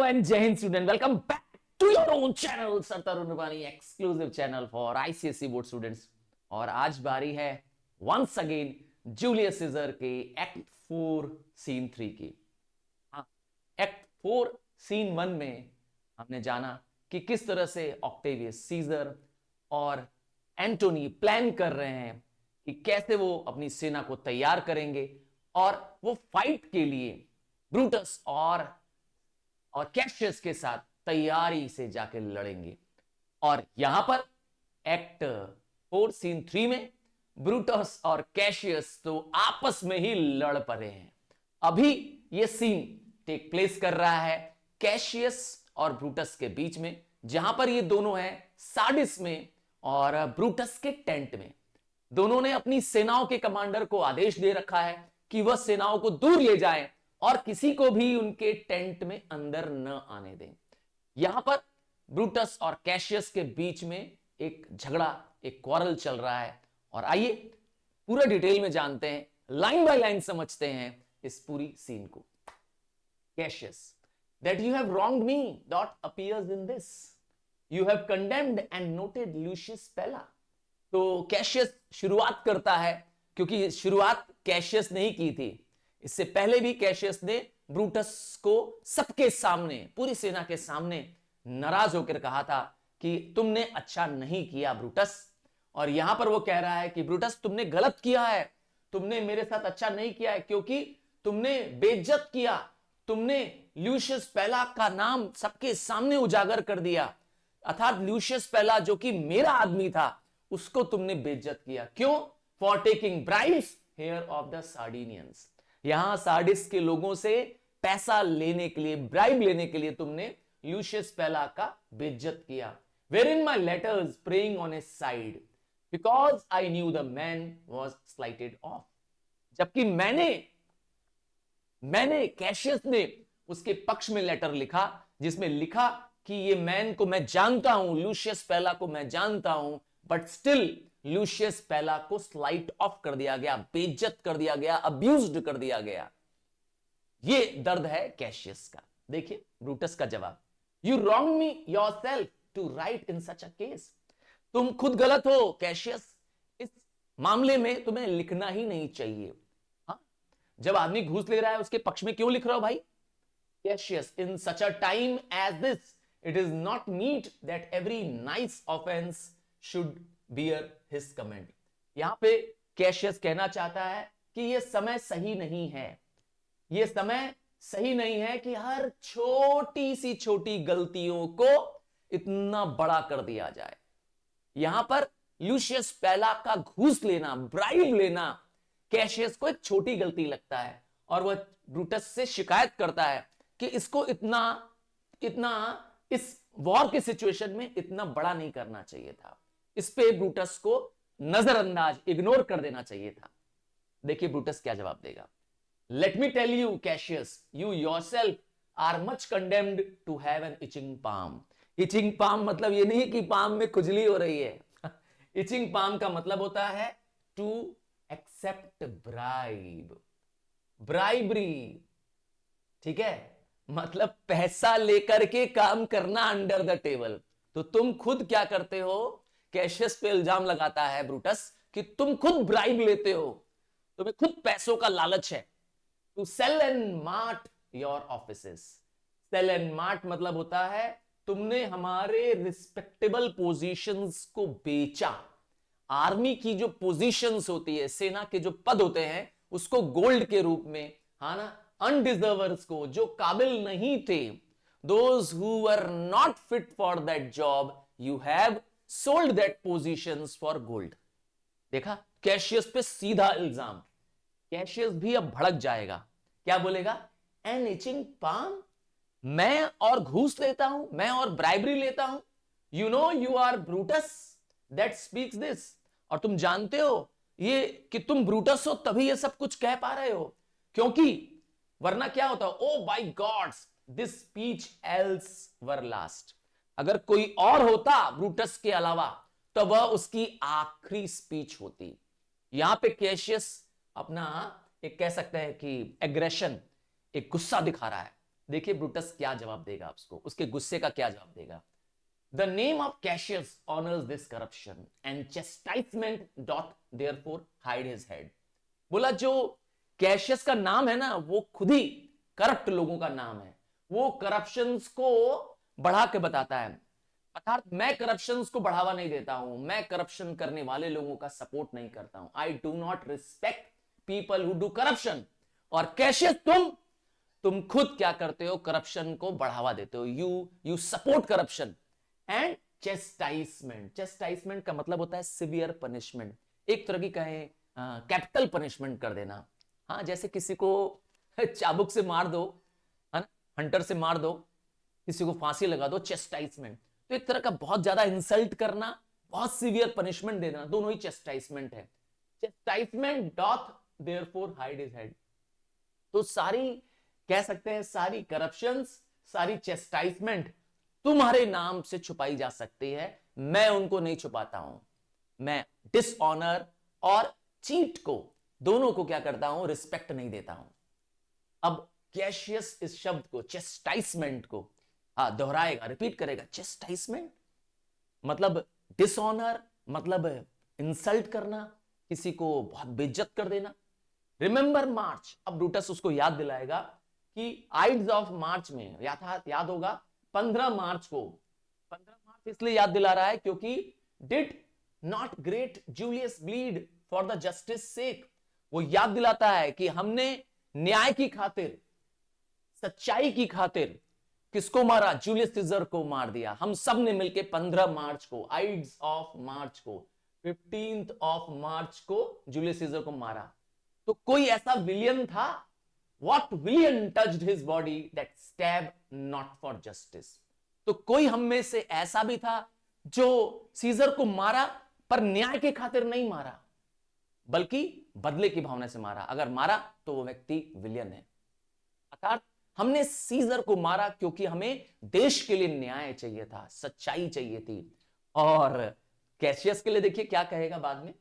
and Jai Hind student, welcome back to your own channel Sir Tarun Rupani, exclusive channel for ICSE board students। और आज बारी है once again Julius Caesar के act 4 scene 3 की। Act 4 scene 1 में हमने जाना कि किस तरह से ऑक्टेवियस सीजर और एंटोनी प्लान कर रहे हैं कि कैसे वो अपनी सेना को तैयार करेंगे और वो फाइट के लिए ब्रूटस और कैशियस के साथ तैयारी से जाकर लड़ेंगे। और यहां पर एक्ट 4 सीन 3 में ब्रूटस और कैशियस तो आपस में ही लड़ पड़े हैं। अभी ये सीन टेक प्लेस कर रहा है कैशियस और ब्रूटस के बीच में, जहां पर ये दोनों हैं सार्डिस में और ब्रूटस के टेंट में। दोनों ने अपनी सेनाओं के कमांडर को आदेश दे रखा है कि वह सेनाओं को दूर ले जाएं और किसी को भी उनके टेंट में अंदर न आने दें। यहां पर ब्रूटस और कैशियस के बीच में एक झगड़ा, एक क्वारल चल रहा है। और आइए पूरा डिटेल में जानते हैं, लाइन बाय लाइन समझते हैं इस पूरी सीन को। Cassius, that you have wronged me dot appears in this, you have condemned and noted Lucius Pella। तो कैशियस शुरुआत करता है, क्योंकि शुरुआत कैशियस ने ही की थी। इससे पहले भी कैशियस ने ब्रूटस को सबके सामने, पूरी सेना के सामने नाराज होकर कहा था कि तुमने अच्छा नहीं किया ब्रूटस। और यहां पर वो कह रहा है कि ब्रूटस तुमने गलत किया है, तुमने मेरे साथ अच्छा नहीं किया है, क्योंकि तुमने बेइज्जत किया, तुमने ल्यूशियस पहला का नाम सबके सामने उजागर कर दिया। अर्थात ल्यूशियस पहला जो कि मेरा आदमी था, उसको तुमने बेइज्जत किया। क्यों? For taking bribes here of the Sardinians. यहां सार्डिस के लोगों से पैसा लेने के लिए, ब्राइब लेने के लिए तुमने ल्यूशियस पहला का बेइज्जत किया। Where in my letters praying on his side because I knew the man was slighted off. जबकि मैंने कैशियस ने उसके पक्ष में लेटर लिखा, जिसमें लिखा कि ये मैन को मैं जानता हूं, लूशियस पहला को मैं जानता हूं, बट स्टिल लूशियस पहला को स्लाइट ऑफ कर दिया गया, बेइज्जत कर दिया गया, अब्यूज्ड कर दिया गया। ये दर्द है कैशियस का। देखिए ब्रूटस का जवाब, you wrong me yourself to write in such a case. तुम खुद गलत हो कैशियस, इस मामले में तुम्हें लिखना ही नहीं चाहिए। हाँ, जब आदमी घूस ले रहा है उसके पक्ष में क्यों लिख रहा हो भाई? Cassius, in such a time as this it is not meet that every nice offence should bear his comment. यहां पे कैशियस कहना चाहता है कि यह समय सही नहीं है, यह समय सही नहीं है कि हर छोटी सी छोटी गलतियों को इतना बड़ा कर दिया जाए। यहां पर लूशियस पहला का घूस लेना, ब्राइब लेना कैशियस को एक छोटी गलती लगता है, और वह ब्रूटस से शिकायत करता है कि इसको इतना इस वॉर के सिचुएशन में इतना बड़ा नहीं करना चाहिए था, इस पे ब्रूटस को नजरअंदाज, इग्नोर कर देना चाहिए था। देखिए ब्रूटस क्या जवाब देगा। Let me tell you Cassius, you yourself are much condemned to have an itching palm. Itching palm मतलब ये नहीं कि पाम में खुजली हो रही है। इचिंग पाम का मतलब होता है टू एक्सेप्ट ब्राइब, ब्राइबरी, ठीक है, मतलब पैसा लेकर के काम करना अंडर द टेबल। तो तुम खुद क्या करते हो? कैशियस पे इल्जाम लगाता है ब्रूटस कि तुम खुद ब्राइब लेते हो, तुम्हें खुद पैसों का लालच है। To sell and mart your offices. Sell and mart मतलब होता है तुमने हमारे रिस्पेक्टेबल पोजीशंस को बेचा। आर्मी की जो पोजीशंस होती है, सेना के जो पद होते हैं, उसको गोल्ड के रूप में, हाँ ना, अनडिजर्वर्स को, जो काबिल नहीं थे, those who were not fit for that job, you have sold that positions for gold. देखा कैशियस पे सीधा इल्जाम। कैशियस भी अब भड़क जाएगा, क्या बोलेगा? एन इचिंग पाम, मैं और घूस लेता हूं, मैं और ब्राइबरी लेता हूं। You know you are Brutus that speaks this. और तुम जानते हो ये कि तुम ब्रूटस हो तभी ये सब कुछ कह पा रहे हो, क्योंकि वरना क्या होता? Oh by gods, this speech else were last. अगर कोई और होता ब्रूटस के अलावा तो वह उसकी आखिरी स्पीच होती। यहां पे कैशियस अपना एक कह सकते हैं कि एग्रेशन, एक गुस्सा दिखा रहा है। देखिए ब्रूटस क्या जवाब देगा आपको, उसके गुस्से का क्या जवाब देगा। The name of Cassius honors this corruption and chastisement doth therefore hide his head। बोला जो कैशियस का नाम है ना वो खुद ही करप्ट लोगों का नाम है, वो करप्शंस को बढ़ा के बताता है। अर्थात मैं करप्शंस को बढ़ावा नहीं देता हूं, मैं करप्शन करने वाले लोगों का सपोर्ट नहीं करता हूं। I do not respect people who do corruption. और कैशियस तुम खुद क्या करते हो, करप्शन को बढ़ावा देते हो। You support corruption. एंड चेस्टाइसमेंट का मतलब होता है सिवियर पनिशमेंट, एक तरह की कहें कैपिटल पनिशमेंट कर देना। हाँ, जैसे किसी को चाबुक से मार दो, है ना, हंटर से मार दो, किसी को फांसी लगा दो, चेस्टाइसमेंट। तो एक तरह का बहुत ज्यादा इंसल्ट करना, बहुत सीवियर पनिशमेंट दे देना, दोनों ही चेस्टाइसमेंट है। Chastisement doth therefore hide his head. तो सारी कह सकते हैं सारी करप्शंस, सारी चेस्टाइसमेंट तुम्हारे नाम से छुपाई जा सकती है, मैं उनको नहीं छुपाता हूं। मैं डिसऑनर और चीट को, दोनों को क्या करता हूं, रिस्पेक्ट नहीं देता हूं। अब कैशियस इस शब्द को, चेस्टाइसमेंट को दोहराएगा, रिपीट करेगा। चेस्टाइसमेंट मतलब डिसऑनर, मतलब इंसल्ट करना, किसी को बहुत बेइज्जत कर देना। रिमेंबर मार्च, अब ब्रूटस उसको याद दिलाएगा कि आइड्स ऑफ मार्च में याद होगा 15 मार्च को। 15 मार्च इसलिए याद दिला रहा है क्योंकि did not great Julius bleed for the justice sake. वो याद दिलाता है कि हमने न्याय की खातिर, सच्चाई की खातिर किसको मारा, जूलियस सीजर को मार दिया। हम सब ने मिलकर 15 मार्च को, आइड्स ऑफ मार्च को, 15th ऑफ मार्च को जूलियस सीजर को मारा। तो कोई ऐसा विलियन था, What villain touched his body that stabbed not for justice? तो कोई हम में से ऐसा भी था जो सीजर को मारा पर न्याय के खातिर नहीं मारा, बल्कि बदले की भावना से मारा। अगर मारा तो वो व्यक्ति विलियन है। अर्थात हमने सीजर को मारा क्योंकि हमें देश के लिए न्याय चाहिए था, सच्चाई चाहिए थी। और कैशियस के लिए देखिए क्या कहेगा बाद में।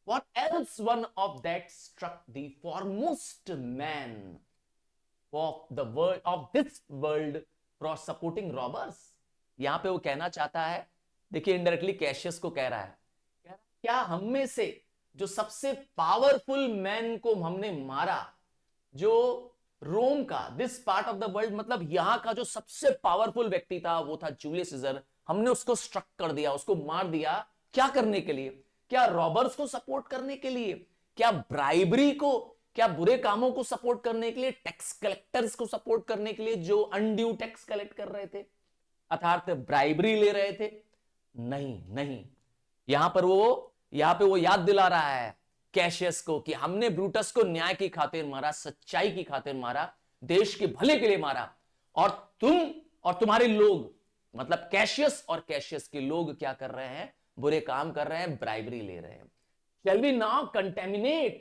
What else one of that struck the foremost man of this world for supporting robbers? यहां पे वो कहना चाहता है, देखिए इनडायरेक्टली कैशियस को कह रहा है, क्या हम में से जो सबसे पावरफुल मैन को हमने मारा, जो रोम का, this part of the world मतलब यहां का जो सबसे पावरफुल व्यक्ति था वो था जूलियस सीजर, हमने उसको स्ट्रक कर दिया, उसको मार दिया। क्या करने के लिए? क्या रॉबर्स को सपोर्ट करने के लिए? क्या ब्राइबरी को, क्या बुरे कामों को सपोर्ट करने के लिए? टैक्स कलेक्टर्स को सपोर्ट करने के लिए जो अनड्यू टैक्स कलेक्ट कर रहे थे, अर्थात ब्राइबरी ले रहे थे? नहीं नहीं, यहां पे वो याद दिला रहा है कैशियस को कि हमने ब्रूटस को न्याय की खातिर मारा, सच्चाई की खातिर मारा, देश के भले के लिए मारा। और तुम और तुम्हारे लोग, मतलब कैशियस और कैशियस के लोग क्या कर रहे हैं? बुरे काम कर रहे हैं, ब्राइबरी ले रहे हैं। Shall we now contaminate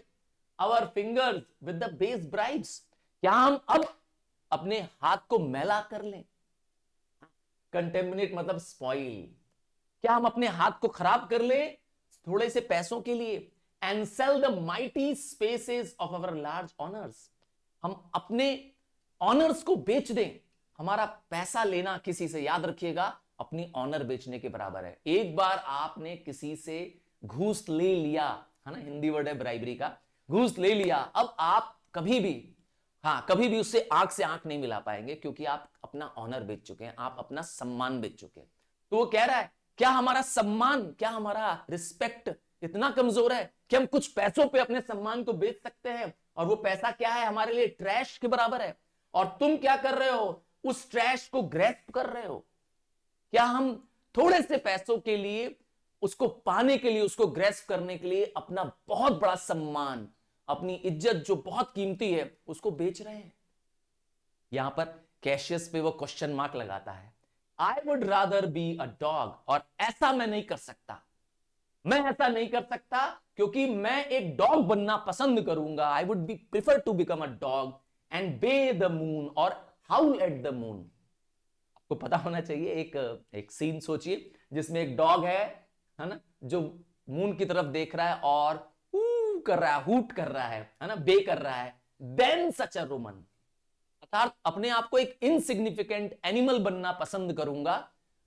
our fingers with the base bribes? क्या हम अब अपने हाथ को मैला कर लें? कंटेमिनेट मतलब स्पॉइल। क्या हम अपने हाथ को खराब कर लें थोड़े से पैसों के लिए? And sell the mighty spaces of our large honours, हम अपने ऑनर्स को बेच दें। हमारा पैसा लेना किसी से, याद रखिएगा, अपनी ऑनर बेचने के बराबर है। एक बार आपने किसी से घूस ले लिया, है ना, हिंदी वर्ड है ब्राइबरी का, घूस ले लिया, अब आप कभी भी उससे आंख से आंख नहीं मिला पाएंगे, क्योंकि आप अपना ऑनर बेच चुके हैं, आप अपना सम्मान बेच चुके हैं। तो वो कह रहा है, क्या हमारा सम्मान, क्या हमारा रिस्पेक्ट इतना कमजोर है कि हम कुछ पैसों पे अपने सम्मान को बेच सकते हैं? और वो पैसा क्या है? हमारे लिए ट्रैश के बराबर है। और तुम क्या कर रहे हो? उस ट्रैश को ग्रैस्प कर रहे हो। क्या हम थोड़े से पैसों के लिए, उसको पाने के लिए, उसको ग्रैस्प करने के लिए अपना बहुत बड़ा सम्मान, अपनी इज्जत जो बहुत कीमती है, उसको बेच रहे हैं? यहां पर कैशियस पे वो क्वेश्चन मार्क लगाता है। I would rather be a dog, और ऐसा मैं नहीं कर सकता, मैं ऐसा नहीं कर सकता क्योंकि मैं एक डॉग बनना पसंद करूंगा। I would be prefer to become a dog and bay the moon और हाउल एट द मून। आपको पता होना चाहिए, एक सीन सोचिए जिसमें एक डॉग है ना, जो मून की तरफ देख रहा है और कर रहा है, हूट कर रहा है ना, बे कर रहा है। देन सच अ वुमन, अर्थात अपने आप को एक इनसिग्निफिकेंट एनिमल बनना पसंद करूंगा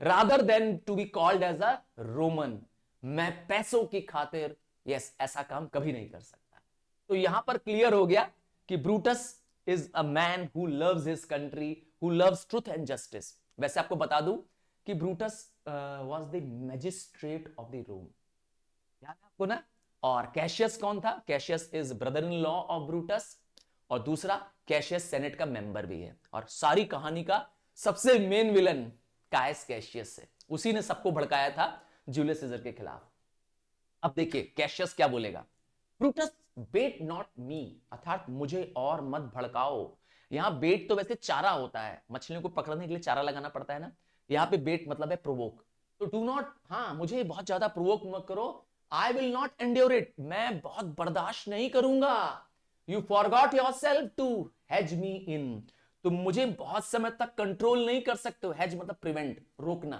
rather than to be called as a Roman. मैं पैसों की खातिर यस ऐसा काम कभी नहीं कर सकता। तो यहां पर क्लियर हो गया कि Brutus is a man who loves his country, who loves truth and justice. वैसे आपको बता दूं कि Brutus was the magistrate of the Rome, याद है आपको ना। और कैशियस कौन था? Cassius is brother in law of Brutus, और दूसरा कैशियस सेनेट का मेंबर भी है। और सारी कहानी का सबसे मेन विलन कायस कैशियस है, उसी ने सबको भड़काया था जूलियस सीजर के खिलाफ। अब देखिए कैशियस क्या बोलेगा, ब्रूटस बेट नॉट मी, अर्थात मुझे और मत भड़काओ। यहां बेट तो वैसे चारा होता है, मछलियों को पकड़ने के लिए चारा लगाना पड़ता है ना, यहां पे बेट मतलब है प्रोवोक। तो डू नॉट, हाँ मुझे बहुत ज्यादा प्रोवोक मत करो। I will not endure it, मैं बहुत बर्दाश्त नहीं करूंगा। You forgot yourself to hedge me in, तुम मुझे बहुत समय तक कंट्रोल नहीं कर सकते हो। हेज मतलब प्रिवेंट, रोकना।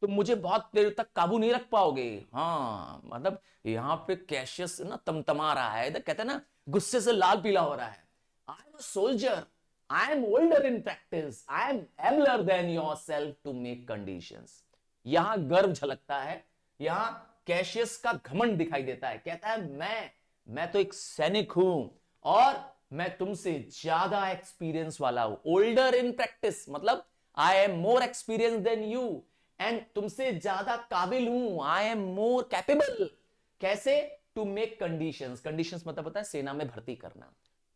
तुम मुझे बहुत देर तक काबू नहीं रख पाओगे। हाँ मतलब यहां पे कैशियस ना तमतमा रहा है, इधर कहते हैं ना गुस्से से लाल पीला हो रहा है। I am a soldier, I am older in practice, I am abler than yourself to make conditions. यहां गर्व झलकता है, यहां कैशियस का घमंड दिखाई देता है। कहता है मैं तो एक सैनिक हूं और मैं तुमसे ज्यादा एक्सपीरियंस वाला हूं। ओल्डर इन प्रैक्टिस मतलब I am more experience than you, and तुमसे ज्यादा काबिल हूं। I am more capable. कैसे? टू मेक कंडीशंस, कंडीशंस मतलब होता है सेना में भर्ती करना।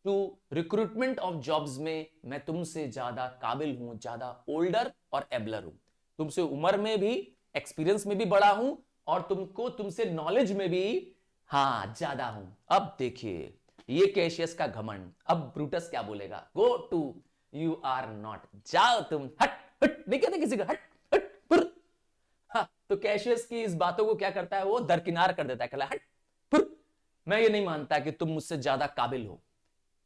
टू रिक्रूटमेंट ऑफ जॉब्स में मैं तुमसे ज्यादा काबिल हूं, ज्यादा ओल्डर और एबलर हूं। तुमसे उम्र में भी, एक्सपीरियंस में भी बड़ा हूं, और तुमसे नॉलेज में भी हाँ ज्यादा हूं। अब देखिए ये कैशियस का घमंड। अब ब्रूटस क्या बोलेगा, go to, you are not, जाओ तुम, हट हट, नहीं कहते किसी को हट हट पुर। हाँ, तो कैशियस की इस बातों को क्या करता है, वो दरकिनार कर देता है, कहला हट पुर, मैं ये नहीं मानता कि तुम मुझसे ज्यादा काबिल हो।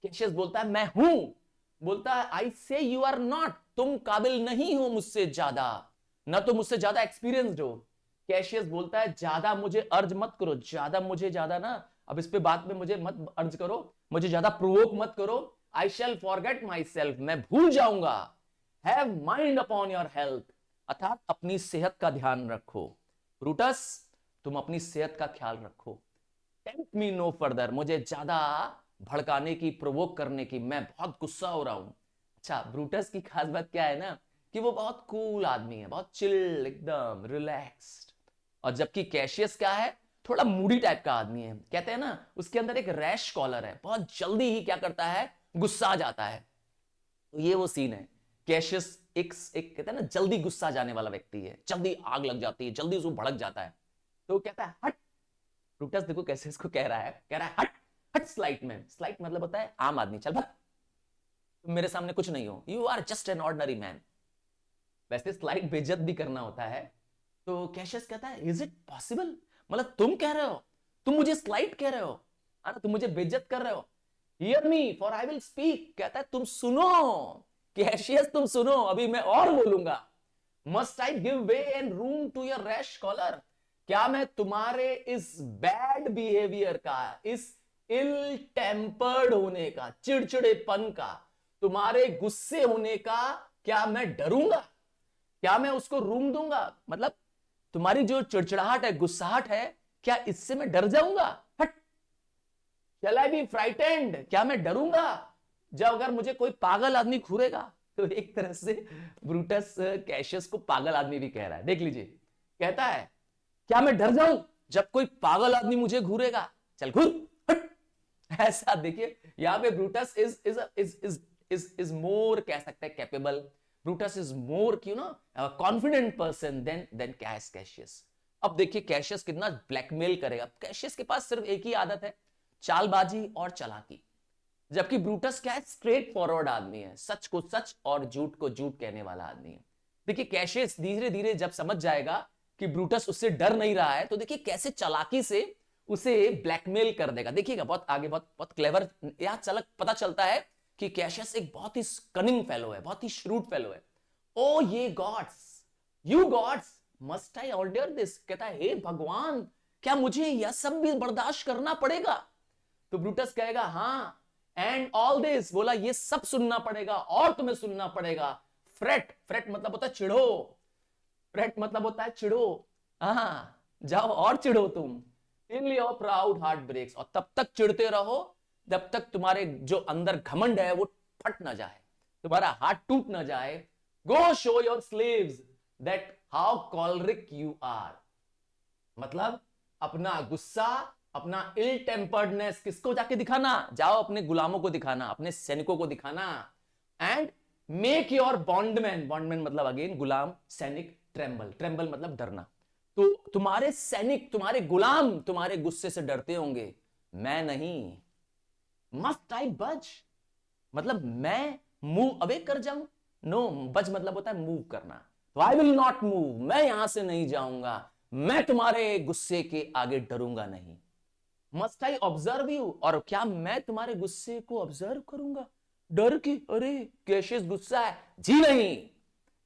कैशियस बोलता है मैं हूं, बोलता है आई से यू आर नॉट, तुम काबिल नहीं हो मुझसे ज्यादा, ना तो मुझसे ज्यादा एक्सपीरियंस्ड हो। कैशियस बोलता है ज्यादा मुझे अर्ज मत करो, ज्यादा ना, अब इस पे बात में मुझे मत अर्ज करो, मुझे ज्यादा प्रोवोक मत करो। आई शैल फॉरगेट माई सेल्फ, मैं भूल जाऊंगा। Have mind upon your health, अर्थात अपनी सेहत का ध्यान रखो। ब्रूटस तुम अपनी सेहत का ख्याल रखो। टेम्प्ट मी नो फर्दर, मुझे ज्यादा भड़काने की, प्रोवोक करने की, मैं बहुत गुस्सा हो रहा हूं। अच्छा, ब्रूटस की खास बात क्या है ना कि वो बहुत कूल आदमी है, बहुत चिल, एकदम रिलैक्स्ड। और जबकि कैशियस क्या है, थोड़ा मूडी टाइप का आदमी है। कहते हैं ना उसके अंदर एक रैश कॉलर है, बहुत जल्दी ही क्या करता है, गुस्सा आ जाता है। तो ये वो सीन है। कैशियस एक कहते हैं ना जल्दी गुस्सा जाने वाला व्यक्ति है, जल्दी आग लग जाती है, जल्दी उसको भड़क जाता है। तो कहता है हट। ब्रूटस देखो कैसे इसको कह रहा है, हट हट स्लाइट में, स्लाइट मतलब होता है आम आदमी, चल भाग, तुम मेरे सामने कुछ नहीं हो, you are just an ordinary man. वैसे स्लाइट बेइज्जत भी करना होता है। तो कैशियस कहता है इज इट पॉसिबल, मतलब तुम कह रहे हो, तुम मुझे स्लाइट कह रहे हो, है ना, तुम मुझे बेइज्जत कर रहे हो। Hear me for I will speak, कहता है तुम सुनो कैशियस, तुम सुनो, अभी मैं और बोलूंगा। Must I give way and room to your rash choler, क्या मैं तुम्हारे इस बैड बिहेवियर का, इस इल टेम्पर्ड होने का, चिड़चिड़ेपन का, तुम्हारे गुस्से होने का क्या मैं डरूंगा? क्या मैं उसको रूम दूंगा? मतलब तुम्हारी जो चिड़चिड़ाहट है, गुस्साहट है, क्या इससे मैं डर जाऊंगा? हट। शैल आई बी फ्राइटेंड, क्या मैं डरूंगा जब अगर मुझे कोई पागल आदमी घूरेगा? तो एक तरह से ब्रूटस कैशियस को पागल आदमी भी कह रहा है। देख लीजिए, कहता है क्या मैं डर जाऊं जब कोई पागल आदमी मुझे घूरेगा? चल घूर, हट। ऐसा देखिए यहां पे ब्रूटस इज मोर, कह सकते हैं capable. Brutus is more you know confident person than Cassius. अब देखिए कैशियस कितना ब्लैकमेल करेगा। कैशियस के पास सिर्फ एक ही आदत है, चालबाजी और चालाकी। जबकि ब्रूटस क्या है, स्ट्रेट फॉरवर्ड आदमी है, सच को सच और झूठ को झूठ कहने वाला आदमी है। देखिए कैशियस धीरे धीरे जब समझ जाएगा कि ब्रूटस उससे डर नहीं रहा है, तो देखिए कैसे चालाकी से उसे ब्लैकमेल कर देगा। देखिएगा बहुत आगे, बहुत बहुत क्लेवर यहां पता चलता है कि कैशियस एक बहुत ही कनिंग फेलो है, बहुत ही श्रूड फेलो है। O ye gods, you gods, must I order this, कहता है हे भगवान, क्या मुझे यह सब भी बर्दाश्त करना पड़ेगा? तो ब्रूटस कहेगा हाँ, एंड ऑल दिस, बोला ये सब सुनना पड़ेगा और तुम्हें सुनना पड़ेगा। फ्रेट, फ्रेट मतलब होता है चिढ़ो, फ्रेट मतलब होता है चिढ़ो, हाँ जाओ और चिढ़ो तुम, till your proud heart breaks, और तब तक चिढ़ते रहो जब तक तुम्हारे जो अंदर घमंड है वो फट ना जाए, तुम्हारा हाथ टूट ना जाए। Go show your slaves that how choleric you are, मतलब अपना गुस्सा, अपना इल टेम्पर्डनेस किसको जाके दिखाना, जाओ अपने गुलामों को दिखाना, अपने सैनिकों को दिखाना। एंड मेक योर बॉन्डमैन, बॉन्डमैन मतलब अगेन गुलाम, सैनिक, ट्रेम्बल, ट्रेम्बल मतलब डरना। तो तुम्हारे सैनिक, तुम्हारे गुलाम तुम्हारे गुस्से से डरते होंगे, मैं नहीं। मस्ट आई बज, मतलब मैं मूव अवे कर जाऊं, नो, बज मतलब होता है मूव करना, तो आई विल नॉट मूव, मैं यहां से नहीं जाऊंगा, मैं तुम्हारे गुस्से के आगे डरूंगा नहीं। मस्ट आई ऑब्जर्व यू, और क्या मैं तुम्हारे गुस्से को ऑब्जर्व करूंगा डर के, अरे कैशियस गुस्सा है, जी नहीं,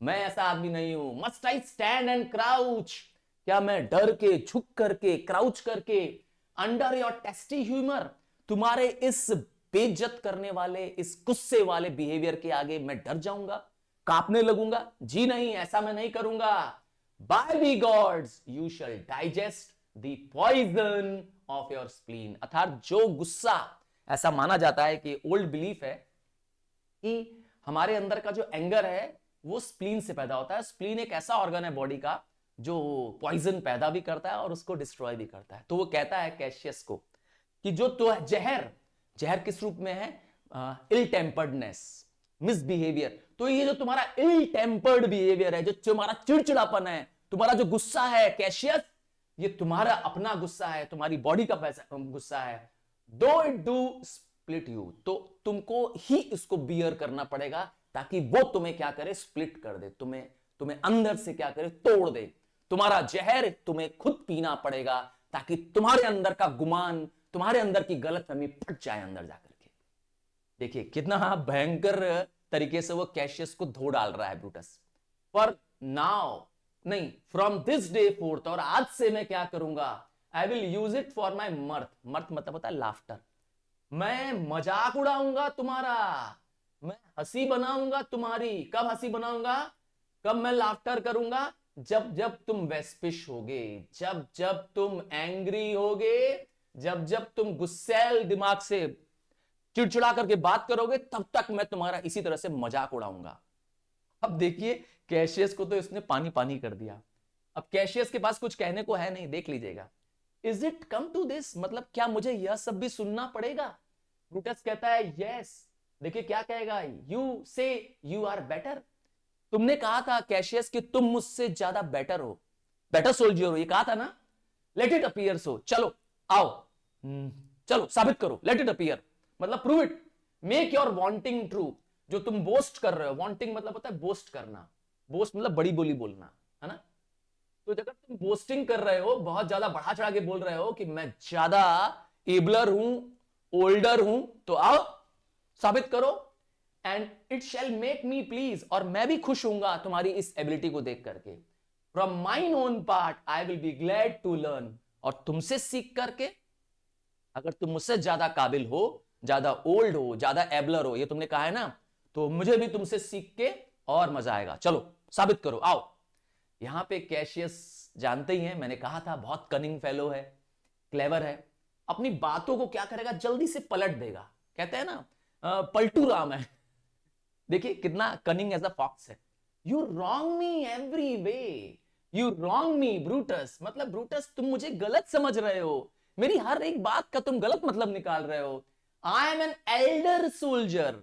मैं ऐसा आदमी नहीं हूं। Must I stand and crouch, क्या मैं डर के, झुक करके, क्राउच करके, अंडर योर टेस्टी ह्यूमर, तुम्हारे इस बेइज्जत करने वाले, इस गुस्से वाले बिहेवियर के आगे मैं डर जाऊंगा, कांपने लगूंगा, जी नहीं, ऐसा मैं नहीं करूंगा। By the gods you shall digest the poison of your spleen, अर्थात जो गुस्सा, ऐसा माना जाता है कि ओल्ड बिलीफ है कि हमारे अंदर का जो एंगर है वो स्प्लीन से पैदा होता है। स्प्लीन एक ऐसा ऑर्गन है बॉडी का जो पॉइजन पैदा भी करता है और उसको डिस्ट्रॉय भी करता है। तो वो कहता है कैशियस को कि जो तो जहर, जहर किस रूप में है, इल टेम्पर्डनेस, मिसबिहेवियर, तो ये जो तुम्हारा इल टेम्पर्ड बिहेवियर है, जो तुम्हारा चिड़चिड़ापन है, तुम्हारा जो गुस्सा है कैशियस, ये तुम्हारा अपना गुस्सा है, तुम्हारी बॉडी का गुस्सा है। दो इट डू स्प्लिट यू, तो तुमको ही इसको बियर करना पड़ेगा ताकि वो तुम्हें क्या करे, स्प्लिट कर दे, तुम्हें तुम्हें अंदर से क्या करे, तोड़ दे। तुम्हारा जहर तुम्हें खुद पीना पड़ेगा ताकि तुम्हारे अंदर का गुमान, तुम्हारे अंदर की गलतफहमी फट जाए अंदर जाकर के। देखिए कितना भयंकर तरीके से वो कैशियस को धो डाल रहा है ब्रूटस। पर नाउ नहीं, फ्रॉम दिस डे फोर्थ, और आज से मैं क्या करूंगा, I will use it for my mirth, mirth मतलब होता है लाफ्टर, मैं मजाक उड़ाऊंगा तुम्हारा, मैं हंसी बनाऊंगा तुम्हारी। कब हंसी बनाऊंगा, कब मैं लाफ्टर करूंगा, जब जब तुम वेस्पिश होगे, जब जब तुम एंग्री होगे, जब जब तुम गुस्सैल दिमाग से चिड़चिड़ा करके बात करोगे, तब तक मैं तुम्हारा इसी तरह से मजाक उड़ाऊंगा। अब देखिए कैशियस को तो इसने पानी पानी कर दिया, अब कैशियस के पास कुछ कहने को है नहीं, देख लीजिएगा। Is it come to this, मतलब क्या मुझे यह सब भी सुनना पड़ेगा? ब्रूटस कहता है यस। देखिए क्या कहेगा, यू से यू आर बेटर, तुमने कहा था कैशियस कि तुम मुझसे ज्यादा बेटर हो, बेटर सोल्जर हो, ये कहा था ना। लेट इट अपीयर सो, चलो आओ, चलो साबित करो, लेट इट अपीयर मतलब prove it, make your wanting true, जो तुम बोस्ट कर रहे हो, वांटिंग मतलब होता है बोस्ट करना, बोस्ट मतलब बड़ी बोली बोलना, है ना। तो अगर तुम बोस्टिंग कर रहे हो, बहुत ज्यादा बढ़ा चढ़ा के बोल रहे हो कि मैं ज्यादा एबलर हूं, ओल्डर हूं, तो आओ साबित करो। And it shall make me please, और मैं भी खुश होऊंगा तुम्हारी इस एबिलिटी को देख करके। From mine own part I will be glad to learn, और तुमसे सीख करके, अगर तुम मुझसे ज्यादा काबिल हो, ज्यादा ओल्ड हो, ज्यादा एबलर हो, ये तुमने कहा है ना, तो मुझे भी तुमसे सीख के और मजा आएगा, चलो साबित करो आओ। यहां पे कैशियस जानते ही हैं, मैंने कहा था बहुत कनिंग फेलो है, क्लेवर है, अपनी बातों को क्या करेगा, जल्दी से पलट देगा, कहते हैं ना पलटू राम है। देखिए कितना कनिंग एज अ फॉक्स है। You wrong me every way, you wrong me Brutus, मतलब ब्रूटस तुम मुझे गलत समझ रहे हो, मेरी हर एक बात का तुम गलत मतलब निकाल रहे हो। I am an elder soldier,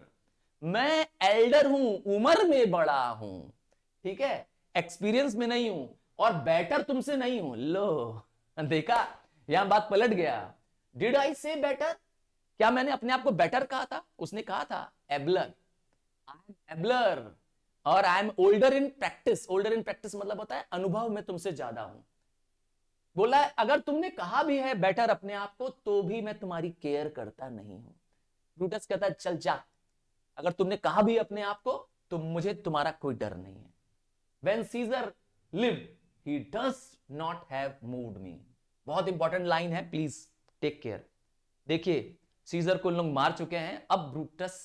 मैं एल्डर हूं, उम्र में बड़ा हूं, ठीक है, एक्सपीरियंस में नहीं हूं, और बेटर तुमसे नहीं हूं। लो देखा, यहां बात पलट गया। डिड आई से बेटर, क्या मैंने अपने आप को बेटर कहा था? उसने कहा था एबलर, आई एम एबलर, और आई am older in practice, older in practice मतलब होता है अनुभव में तुमसे ज्यादा हूं। बोला है अगर तुमने कहा भी है बेटर अपने आप को, तो भी मैं तुम्हारी केयर करता नहीं हूं। ब्रूटस कहता है चल जा, अगर तुमने कहा भी अपने आप को, तो मुझे तुम्हारा कोई डर नहीं है। When Caesar lived, he does not have moved me. बहुत इंपॉर्टेंट लाइन है, प्लीज टेक केयर। देखिए सीजर को लोग मार चुके हैं, अब ब्रूटस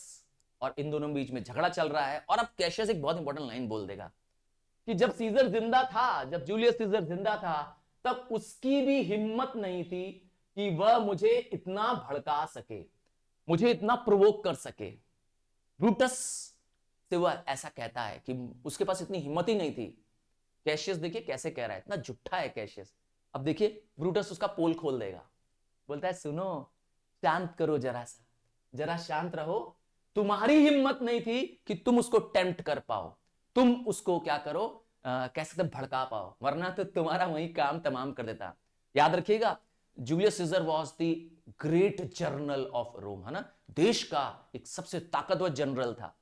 और इन दोनों बीच में झगड़ा चल रहा है। और अब कैशियस एक बहुत इंपॉर्टेंट लाइन बोल देगा कि जब सीजर जिंदा था, जब जूलियस सीजर जिंदा था, तब उसकी भी हिम्मत नहीं थी कि वह मुझे इतना भड़का सके, मुझे इतना प्रोवोक कर सके। ब्रूटस से वह ऐसा कहता है कि उसके पास इतनी हिम्मत ही नहीं थी। कैशियस देखिए कैसे कह रहा है, इतना झूठा है कैशियस। अब देखिए ब्रूटस उसका पोल खोल देगा, बोलता है सुनो, शांत करो जरा सा, जरा शांत रहो। तुम्हारी हिम्मत नहीं थी कि तुम उसको टेम्प्ट कर पाओ, तुम उसको क्या करो, कह सकते भड़का पाओ, वरना तो तुम्हारा वही काम तमाम कर देता। याद रखिएगा, Julius Caesar was the great general of Rome, है ना, देश का एक सबसे ताकतवर जनरल था।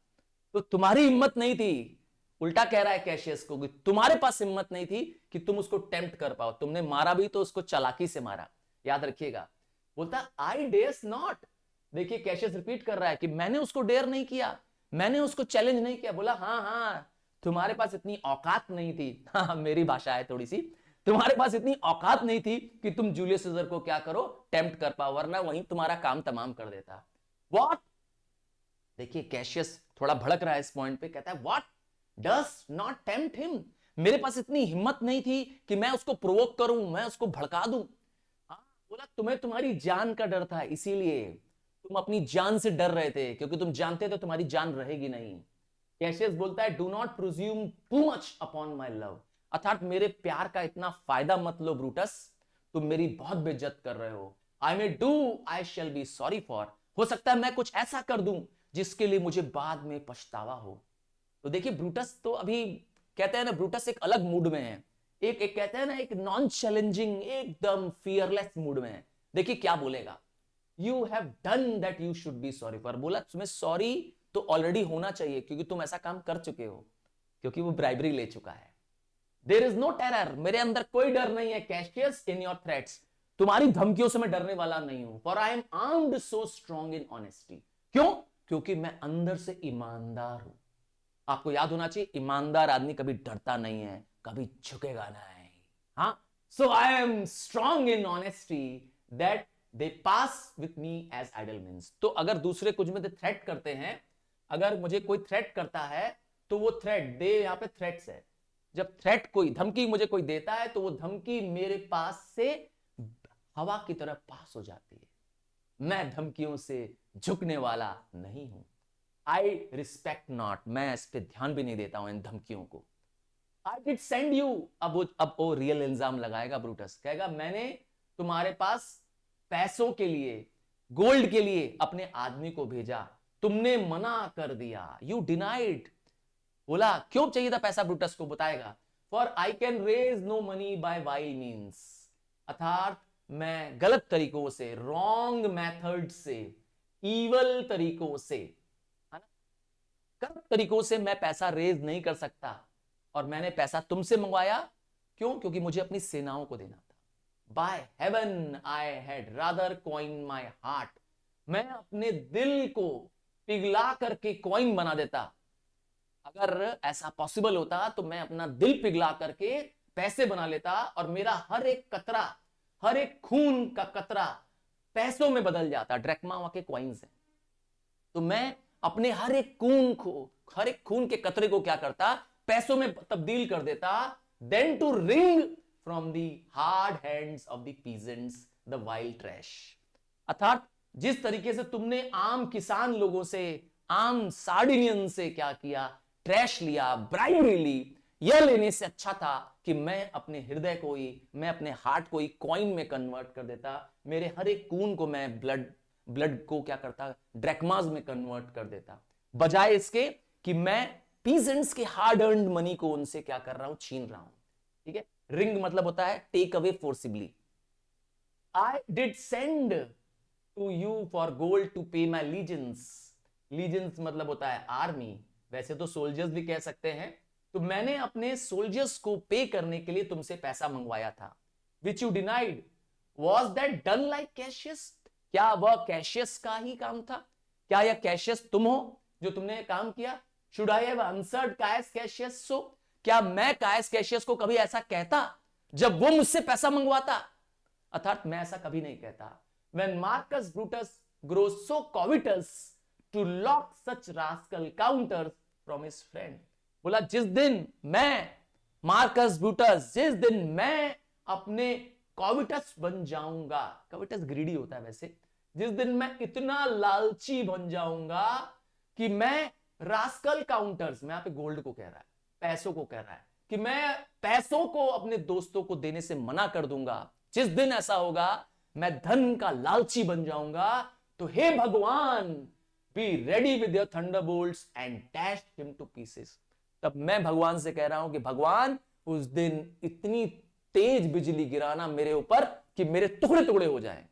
तो तुम्हारी हिम्मत नहीं थी, उल्टा कह रहा है कैशियस को कि तुम्हारे पास हिम्मत नहीं थी कि तुम उसको टेम्प्ट कर पाओ। तुमने मारा भी तो उसको चालाकी से मारा, याद रखिएगा। बोलता आई डेयर्स नॉट। देखिए कैशियस रिपीट कर रहा है कि मैंने उसको डेयर नहीं किया, मैंने उसको चैलेंज नहीं किया। बोला हाँ हाँ, तुम्हारे पास इतनी औकात नहीं थी। हाँ, मेरी भाषा है थोड़ी सी, तुम्हारे पास इतनी औकात नहीं थी कि तुम जूलियस सीजर को क्या करो, टेम्प्ट कर पाओ, वरना वहीं तुम्हारा काम तमाम कर देता। व्हाट, देखिए कैशियस थोड़ा भड़क रहा है इस पॉइंट पे, कहता है what does not tempt him. मेरे पास इतनी हिम्मत नहीं थी कि मैं उसको प्रोवोक करूं, मैं उसको भड़का दूं। हाँ, बोला तुम्हें तुम्हारी जान का डर था, इसीलिए तुम अपनी जान से डर रहे थे, क्योंकि तुम जानते थे तुम्हारी जान रहेगी नहीं। कैशियस बोलता है do not presume too much upon my love, अर्थात मेरे प्यार का इतना फायदा मत लो ब्रूटस, तुम मेरी बहुत बेइज्जत कर रहे हो। I may do, I shall be sorry for, हो सकता है मैं कुछ ऐसा कर दूं जिसके लिए मुझे बाद में पछतावा हो। तो देखिए ब्रूटस तो अभी कहते हैं ना, ब्रूटस एक अलग मूड में है, एक कहते हैं ना, एक नॉन चैलेंजिंग, एकदम फियरलेस मूड में है। देखिए क्या बोलेगा, you have done that you should be sorry for. बोला तुम्हें सॉरी तो ऑलरेडी होना चाहिए, क्योंकि तुम ऐसा काम कर चुके हो, क्योंकि वो ब्राइबरी ले चुका है। देयर इज नो टेरर, मेरे अंदर कोई डर नहीं है कैशियस इन योर थ्रेट्स, तुम्हारी धमकियों से मैं डरने वाला नहीं हूं। For I am armed so strong in honesty, क्यों, क्योंकि मैं अंदर से ईमानदार हूं। आपको याद होना चाहिए, ईमानदार आदमी कभी डरता नहीं है, कभी झुकेगा नहीं। हाँ, so I am strong in honesty that they pass with me as idle means. तो अगर दूसरे कुछ में थ्रेट करते हैं, अगर मुझे कोई थ्रेट करता है तो वो थ्रेट, दे यहां पे थ्रेट्स है, जब थ्रेट कोई धमकी मुझे कोई देता है तो वो धमकी मेरे पास से हवा की तरह पास हो जाती है। मैं धमकियों से झुकने वाला नहीं हूं। आई रिस्पेक्ट नॉट, मैं इस पर ध्यान भी नहीं देता हूं इन धमकियों को। आई डिड सेंड यू, अब वो रियल इल्जाम लगाएगा ब्रूटस, कहेगा मैंने तुम्हारे पास पैसों के लिए, गोल्ड के लिए अपने आदमी को भेजा, तुमने मना कर दिया, यू डिनाइड। बोला क्यों चाहिए था पैसा ब्रूटस को, बताएगा for I can raise no money by wild means, अर्थात मैं गलत तरीकों से, रॉन्ग मेथड से, इवल तरीकों से, है ना, गलत तरीकों से मैं पैसा रेज नहीं कर सकता। और मैंने पैसा तुमसे मंगवाया, क्यों, क्योंकि मुझे अपनी सेनाओं को देना था। By heaven I had rather coin my heart, मैं अपने दिल को पिघला करके कॉइन बना देता। अगर ऐसा पॉसिबल होता तो मैं अपना दिल पिघला करके पैसे बना लेता, और मेरा हर एक कतरा, हर एक खून का कतरा पैसों में बदल जाता। ड्रैक्मा वहां के कॉइन्स हैं, तो मैं अपने हर एक खून के कतरे को क्या करता, पैसों में तब्दील कर देता। Than to wring from the hard hands of the peasants the wild trash, अर्थात जिस तरीके से तुमने आम किसान लोगों से, आम सार्डिनियन से क्या किया, ट्रैश लिया, ब्राइबरी ली, यह लेने से अच्छा था कि मैं अपने हृदय को ही, मैं अपने हार्ट को ही कॉइन में कन्वर्ट कर देता। मेरे हर एक खून को मैं ब्लड को क्या करता, ड्रैक्मास में कन्वर्ट कर देता, बजाय इसके कि मैं पीजेंट्स के हार्ड अर्न्ड मनी को उनसे क्या कर रहा हूं, छीन रहा हूं। ठीक है, रिंग मतलब होता है take away forcibly. I did send to you for gold to pay my लीजेंस, लीजेंस मतलब होता है आर्मी, वैसे तो सोल्जर्स भी कह सकते हैं। तो मैंने अपने सोल्जर्स को पे करने के लिए तुमसे पैसा मंगवाया था। Which you denied, was that done like Cassius, क्या वह कैशियस का ही काम था, क्या यह कैशियस तुम हो जो तुमने काम किया। Should I have answered Caius Cassius so, क्या मैं कायस कैशियस को कभी ऐसा कहता जब वो मुझसे पैसा मंगवाता, अर्थात मैं ऐसा कभी नहीं कहता। When Marcus Brutus grow so covetous to lock such rascal counters from his friend. बोला जिस दिन मैं मार्कस ब्रूटस, जिस दिन मैं अपने कॉविटस बन जाऊंगा, कॉविटस ग्रीडी होता है वैसे, जिस दिन मैं इतना लालची बन जाऊंगा कि मैं रास्कल काउंटर्स, मैं यहां पे गोल्ड को कह रहा है, पैसों को कह रहा है, कि मैं पैसों को अपने दोस्तों को देने से मना कर दूंगा, जिस दिन ऐसा होगा मैं धन का लालची बन जाऊंगा, तो हे भगवान be ready with your Thunderbolts and dash him two pieces. तब मैं भगवान से कह रहा हूं कि भगवान उस दिन इतनी तेज बिजली गिराना मेरे ऊपर कि मेरे टुकड़े टुकड़े हो जाएं।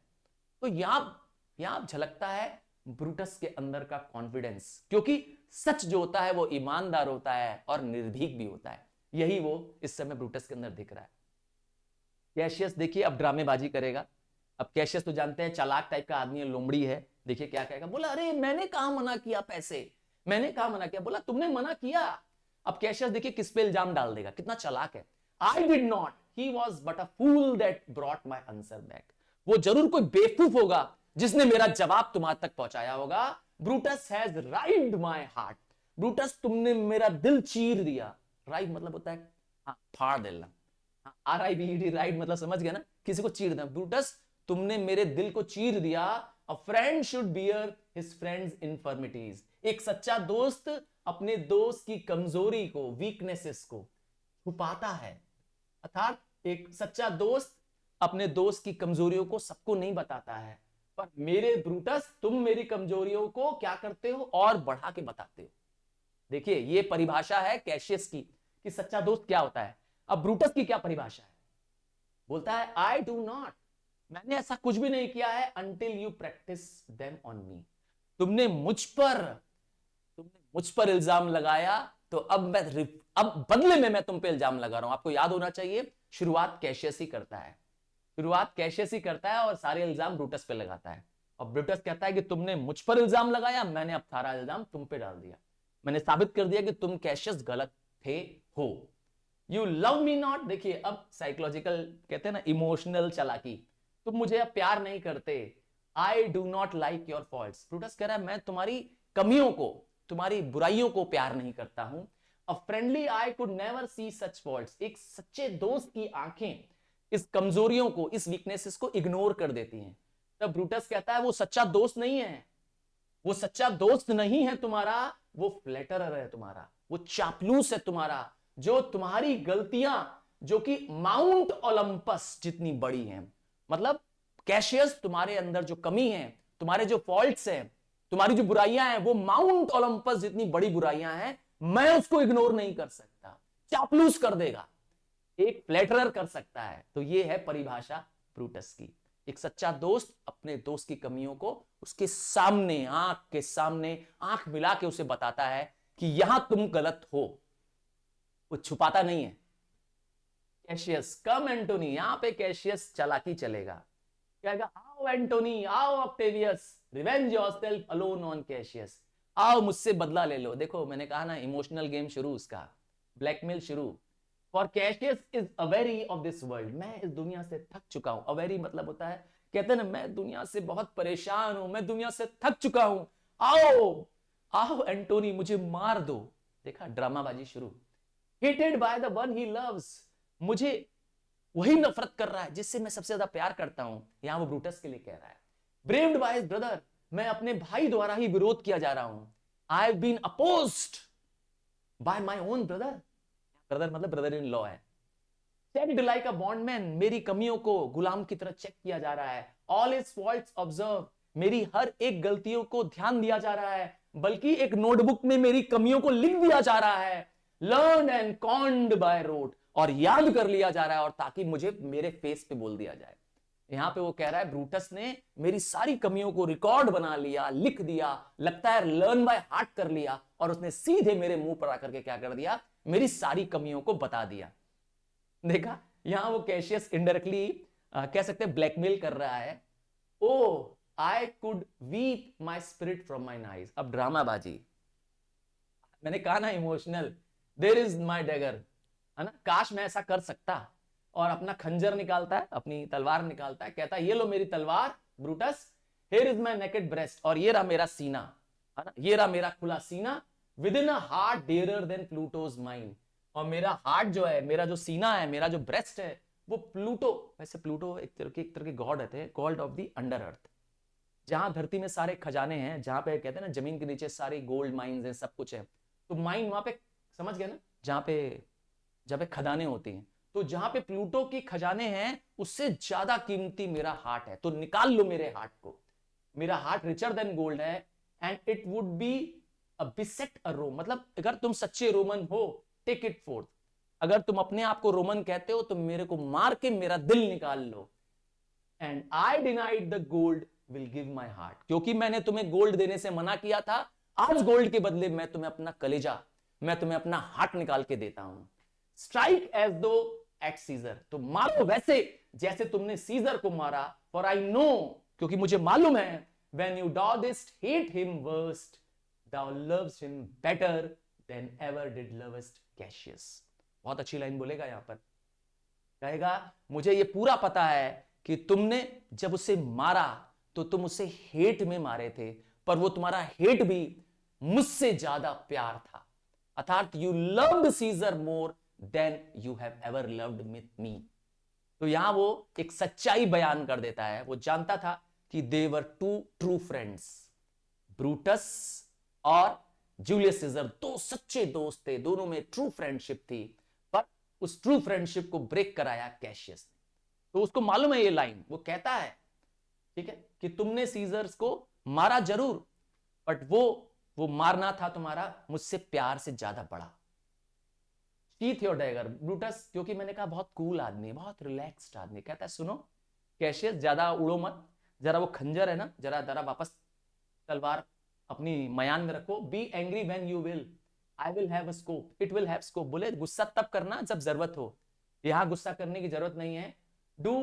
तो यहां झलकता है ब्रूटस के अंदर का कॉन्फिडेंस, क्योंकि सच जो होता है वो ईमानदार होता है और निर्भीक भी होता है। यही वो इस समय ब्रूटस के अंदर दिख रहा है। कैशियस देखिए अब ड्रामेबाजी करेगा। अब कैशियस तो जानते हैं चालाक टाइप का आदमी है, लोमड़ी है। देखिए क्या कहेगा, बोला अरे मैंने कहां मना किया, पैसे मैंने कहां मना किया। बोला तुमने मना किया। अब कैशियस देखिए किस पे इल्जाम डाल देगा, कितना चालाक है। I did not, he was but a fool that brought my answer back. वो जरूर कोई बेवकूफ होगा जिसने मेरा जवाब तुम्हारे तक पहुंचाया होगा। Brutus has rived my heart, Brutus तुमने मेरा दिल चीर दिया। राइव मतलब होता है फाड़ देना, RIVED, राइट मतलब समझ गया ना, किसी को चीर देना। ब्रूटस तुमने मेरे दिल को चीर दिया। A friend should bear his friend's infirmities. एक सच्चा दोस्त अपने दोस्त की कमजोरी को, वीकनेसेस को छुपाता है। अर्थात एक सच्चा दोस्त अपने दोस्त की कमजोरियों को सबको नहीं बताता है, पर मेरे ब्रूटस तुम मेरी कमजोरियों को क्या करते हो, और बढ़ा के बताते हो। देखिए ये परिभाषा है कैशियस की कि सच्चा दोस्त क्या होता है। अब ब्रूटस की क्या परिभाषा है, बोलता है आई डू नॉट, मैंने ऐसा कुछ भी नहीं किया है until you practice them on me. तुमने मुझ पर इल्जाम लगाया, तो अब बदले में मैं तुम पे इल्जाम लगा रहा हूं। आपको याद होना चाहिए शुरुआत कैशियस ही करता है, शुरुआत कैशियस ही करता है और सारे इल्जाम ब्रूटस पे लगाता है। और ब्रूटस कहता है कि तुमने मुझ पर इल्जाम लगाया, मैंने अब सारा इल्जाम तुम पे डाल दिया, मैंने साबित कर दिया कि तुम कैशियस गलत थे हो। यू लव मी नॉट, देखिए अब साइकोलॉजिकल कहते हैं ना, इमोशनल चालाकी, तुम मुझे अब प्यार नहीं करते। I do not like your faults, Brutus कह रहा है मैं तुम्हारी कमियों को, तुम्हारी बुराइयों को प्यार नहीं करता हूं। A friendly I could never see such faults, एक सच्चे दोस्त की आंखें इस कमजोरियों को, इस वीकनेसेस को इग्नोर कर देती हैं। तब ब्रूटस कहता है वो सच्चा दोस्त नहीं है, वो सच्चा दोस्त नहीं है तुम्हारा, वो फ्लैटरर है तुम्हारा, वो चापलूस है तुम्हारा, जो तुम्हारी गलतियां जो कि माउंट ओलंपस जितनी बड़ी हैं, मतलब कैशियस तुम्हारे अंदर जो कमी है, तुम्हारे जो फॉल्ट्स हैं, तुम्हारी जो बुराइयां हैं, वो माउंट ओलंपस जितनी बड़ी बुराइयां हैं, मैं उसको इग्नोर नहीं कर सकता। चापलूस कर देगा, एक फ्लैटरर कर सकता है। तो ये है परिभाषा ब्रूटस की। एक सच्चा दोस्त अपने दोस्त की कमियों को उसके सामने, आंख के सामने आंख मिला के उसे बताता है कि यहां तुम गलत हो, वो छुपाता नहीं है। कैशियस कम एंटोनी, यहां पे कैशियस चालाकी चलेगा, कहेगा आओ एंटोनी, आओ Octavius, revenge yourself alone on Cassius, आओ मुझसे बदला ले लो। देखो मैंने कहा ना इमोशनल गेम शुरू, उसका ब्लैकमेल शुरू। For Cassius is aweary of this world, मैं इस दुनिया से थक चुका हूं। अवेरी मतलब होता है, कहते हैं ना मैं दुनिया से बहुत परेशान हूं, मैं दुनिया से थक चुका हूं, आओ आओ एंटोनी मुझे मार दो। देखा ड्रामाबाजी शुरू। Hated by the one he loves, मुझे वही नफरत कर रहा है जिससे मैं सबसे ज्यादा प्यार करता हूं। यहां वो ब्रूटस के लिए कह रहा है। Braved by his brother, मैं अपने भाई द्वारा ही विरोध किया जा रहा हूं। I have been opposed by my own brother, brother मतलब ब्रदर इन लॉ है। Checked like a bondman, मेरी कमियों को गुलाम की तरह चेक किया जा रहा है। All his faults observed, मेरी हर एक गलतियों को ध्यान दिया जा रहा है, बल्कि एक नोटबुक में मेरी कमियों को लिख दिया जा रहा है। लर्न एंड कॉन्ड बाय रोट, और याद कर लिया जा रहा है, और ताकि मुझे मेरे फेस पे बोल दिया जाए। यहां पे वो कह रहा है ब्रूटस ने मेरी सारी कमियों को रिकॉर्ड बना लिया, लिख दिया, लगता है लर्न बाय हार्ट कर लिया, और उसने सीधे मेरे मुंह पर आकर के क्या कर दिया, मेरी सारी कमियों को बता दिया। देखा यहां वो कैशियस इनडायरेक्टली कह सकते हैं ब्लैकमेल कर रहा है। O I could weep my spirit from my eyes. अब ड्रामाबाजी, मैंने कहा ना emotional, there is my dagger, है ना, काश मैं ऐसा कर सकता। और अपना खंजर निकालता है, अपनी तलवार निकालता है, कहता है ये लो मेरी तलवार Brutus, here is my naked breast, और ये रहा मेरा सीना, है ना, ये रहा मेरा खुला सीना, within a heart dearer than Pluto's mind, और मेरा हार्ट जो है, मेरा जो सीना है, मेरा जो ब्रेस्ट है, वो प्लूटो, वैसे प्लूटो एक तरह के गॉड रहते हैं, गॉड ऑफ द अंडर अर्थ, जहां धरती में सारे खजाने हैं, जहां पे कहते हैं ना जमीन के नीचे सारी गोल्ड माइंस हैं, सब कुछ है, तो माइंड वहां पे, समझ गए ना, जहां पे खदानें होती हैं, तो जहां पे प्लूटो की खजाने हैं, उससे ज्यादा कीमती मेरा हार्ट है, तो निकाल लो मेरे हार्ट को, मेरा हार्ट रिचर देन गोल्ड है, and it would be a beset a Rome, मतलब अगर तुम सच्चे रोमन हो, टेक इट फोर्थ, अगर तुम अपने आप को रोमन कहते हो तो मेरे को मार के मेरा दिल निकाल लो, and I denied the gold will give my heart, क्योंकि मैंने तुम्हें गोल्ड देने से मना किया था, आज गोल्ड के बदले मैं तुम्हें अपना कलेजा, मैं तुम्हें अपना हार्ट निकाल के देता हूं, स्ट्राइक एज दो एट सीजर, तो मारो वैसे जैसे तुमने सीजर को मारा, फॉर आई नो, क्योंकि मुझे मालूम है, when you dost hate him worst, thou loves him better than ever did lovest Cassius. बहुत अच्छी लाइन बोलेगा यहां पर, कहेगा मुझे ये पूरा पता है कि तुमने जब उसे मारा तो तुम उसे हेट में मारे थे, पर वो तुम्हारा हेट भी मुझसे ज्यादा प्यार था, अर्थात you loved Caesar more than you have ever loved with me. तो यहां वो एक सच्चाई बयान कर देता है, वो जानता था कि दे वर टू ट्रू फ्रेंड्स, ब्रूटस और जूलियस सीजर दो सच्चे दोस्त थे, दोनों में ट्रू फ्रेंडशिप थी, पर उस ट्रू फ्रेंडशिप को ब्रेक कराया कैशियस ने। तो उसको मालूम है ये लाइन, वो कहता है ठीक है कि तुमने सीजर्स को मारा जरूर, बट वो मारना था तुम्हारा मुझसे प्यार से ज्यादा बड़ा। थियोडेगर ब्रूटस, क्योंकि मैंने कहा बहुत कूल आदमी, बहुत रिलैक्स्ड आदमी, कहता है सुनो कैशियस, ज्यादा उड़ो मत, जरा वो खंजर है ना, जरा जरा वापस तलवार अपनी मयान में रखो, be angry when you will, I will have a scope, it will have scope, बोले गुस्सा तब करना जब जरूरत हो, यहां गुस्सा करने की जरूरत नहीं है, do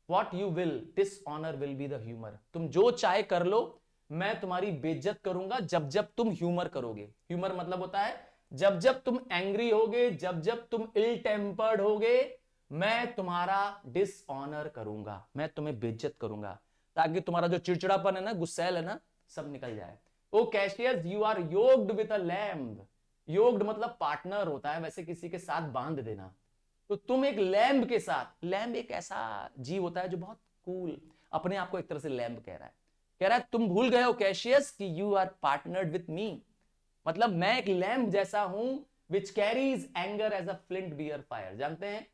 what you will, dishonour will be the humour, तुम जो चाहे कर लो, मैं तुम्हारी बेइज्जत करूंगा जब जब तुम ह्यूमर करोगे। ह्यूमर मतलब होता है जब जब तुम एंग्री होगे, जब जब तुम इल टेम्पर्ड होगे, मैं तुम्हारा डिसऑनर करूंगा, मैं तुम्हें बेइज्जत करूंगा, ताकि तुम्हारा जो चिड़चिड़ापन है ना, गुस्सैल है ना, सब निकल जाए। O Cassius, you are yoked with a lamb, yoked मतलब पार्टनर होता है, वैसे किसी के साथ बांध देना, तो तुम एक लैम्ब के साथ, लैम्ब एक ऐसा जीव होता है जो बहुत कूल, अपने आप को एक तरह से लैम्ब कह रहा है तुम भूल गए हो कैशियस कि you are partnered with me, मतलब मैं एक लैम्प जैसा हूं, which carries anger as a flint bear fire. जानते हैं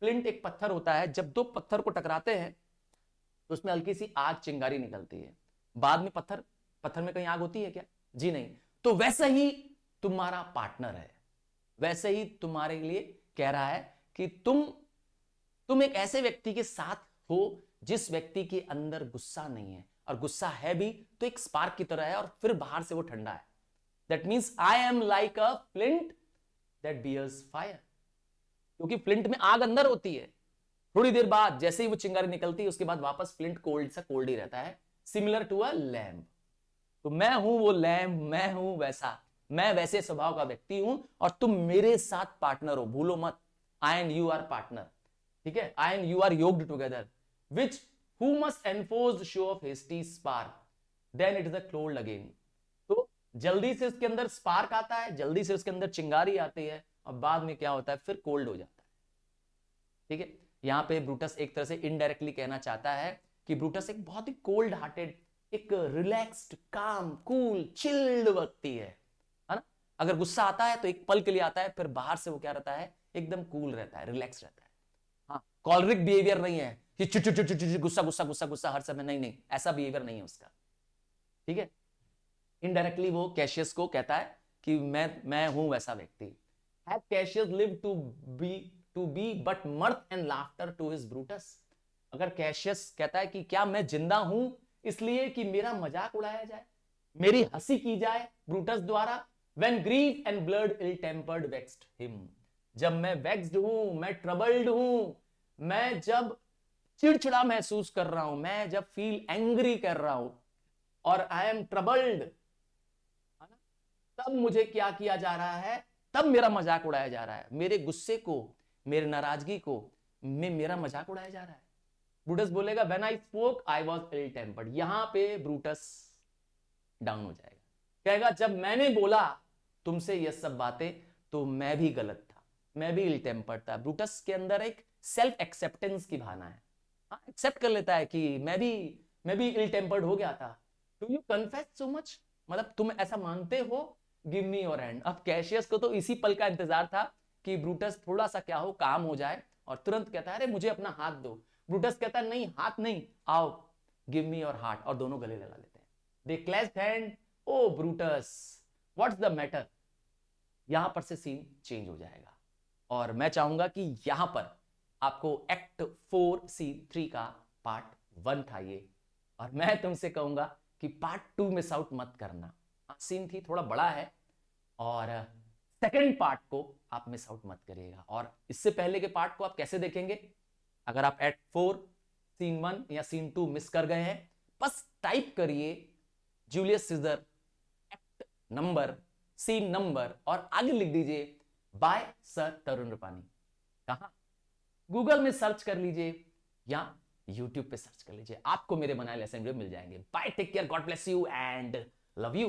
फ्लिंट एक पत्थर होता है, जब दो पत्थर को टकराते हैं तो उसमें हल्की सी आग चिंगारी निकलती है, बाद में पत्थर में कहीं आग होती है क्या? जी नहीं। तो वैसे ही तुम्हारा पार्टनर है, वैसे ही तुम्हारे लिए कह रहा है कि तुम एक ऐसे व्यक्ति के साथ हो जिस व्यक्ति के अंदर गुस्सा नहीं है, और गुस्सा है भी तो एक स्पार्क की तरह है, और फिर बाहर से वो ठंडा है। That means I am like a flint that bears fire, क्योंकि फ्लिंट में आग अंदर होती है, थोड़ी देर बाद जैसे ही वो चिंगारी निकलती है उसके बाद वापस फ्लिंट कोल्ड ही रहता है, सिमिलर टू अ लैम्प। तो मैं हूं वो लैम्प, मैं हूं वैसा, मैं वैसे स्वभाव का व्यक्ति हूं, और तुम मेरे साथ पार्टनर हो, भूलो मत, I and you are partner, ठीक है, I and you are yoked together, which who must enforce show of hasty spark, then it is a closed again. तो जल्दी से उसके अंदर स्पार्क आता है, जल्दी से उसके अंदर चिंगारी आती है, और बाद में क्या होता है, फिर कोल्ड हो जाता है। ठीक है, यहां पे ब्रूटस एक तरह से इनडायरेक्टली कहना चाहता है कि ब्रूटस एक बहुत ही कोल्ड हार्टेड, एक रिलैक्स्ड, काम, कूल, चिल्ड व्यक्ति है ना। अगर गुस्सा आता है तो एक पल के लिए आता है, फिर बाहर से वो क्या रहता है, एकदम कूल रहता है, रिलैक्स रहता है। हाँ, कॉलरिक बिहेवियर नहीं है कि गुस्सा गुस्सा गुस्सा गुस्सा हर समय, नहीं नहीं, ऐसा बिहेवियर नहीं है उसका। ठीक है, इनडायरेक्टली वो कैशियस को कहता है कि मैं हूं वैसा व्यक्ति। Had Cassius lived to be but mirth and laughter to his Brutus, अगर कैशियस कहता है कि क्या मैं जिंदा हूं इसलिए कि मेरा मजाक उड़ाया जाए, मेरी हंसी की जाए ब्रूटस द्वारा, when grief and blood ill tempered vexed him, जब मैं वेक्स्ड हूं, मैं ट्रबल्ड हूं, मैं जब चिड़चिड़ा महसूस कर रहा हूं, मैं जब फील एंग्री कर रहा हूं, और आई एम ट्रबल्ड, तब मुझे क्या किया जा रहा है, तब मेरा मजाक उड़ाया जा रहा है, मेरे गुस्से को, मेरे नाराजगी को में मेरा मजाक उड़ाया जा रहा है। ब्रूटस बोलेगा when I spoke I was ill tempered, यहां पे ब्रूटस डाउन हो जाएगा, कहेगा जब मैंने बोला तुमसे ये सब बातें तो मैं भी गलत था, मैं भी इल टेम्पर्ड था। ब्रूटस के अंदर एक सेल्फ एक्सेप्टेंस की भावना है, हाँ एक्सेप्ट कर लेता है कि मैं भी इल टेम्पर्ड हो गया था। Do you confess so much, मतलब तुम ऐसा मानते हो, गिव मी योर हैंड। अब कैशियस को तो इसी पल का इंतजार था कि ब्रूटस थोड़ा सा क्या हो, काम हो जाए, और तुरंत कहता है अरे मुझे अपना हाथ दो। ब्रूटस कहता है नहीं हाथ नहीं, आओ गिव मी योर हार्ट, और दोनों गले लगा लेते हैं। They clasped hand. O Brutus what's the matter, यहां पर से सीन चेंज हो जाएगा। और मैं चाहूंगा कि यहां पर आपको एक्ट 4 सीन 3 का पार्ट 1 था ये, और मैं तुमसे कहूंगा कि पार्ट 2 मिस आउट मत करना। सीन थी थोड़ा बड़ा है, और सेकंड पार्ट को आप मिस आउट मत करिएगा। और इससे पहले के पार्ट को आप कैसे देखेंगे, अगर आप एक्ट 4 सीन 1 या सीन 2 मिस कर गए हैं, बस टाइप करिए Julius Caesar act number scene number और आगे लिख दीजिए बाय सर तरुण रूपानी। कहां, गूगल में सर्च कर लीजिए या यूट्यूब पे सर्च कर लीजिए, आपको मेरे बनाए लेसन वीडियो मिल जाएंगे। Bye, take care, God bless you and love you.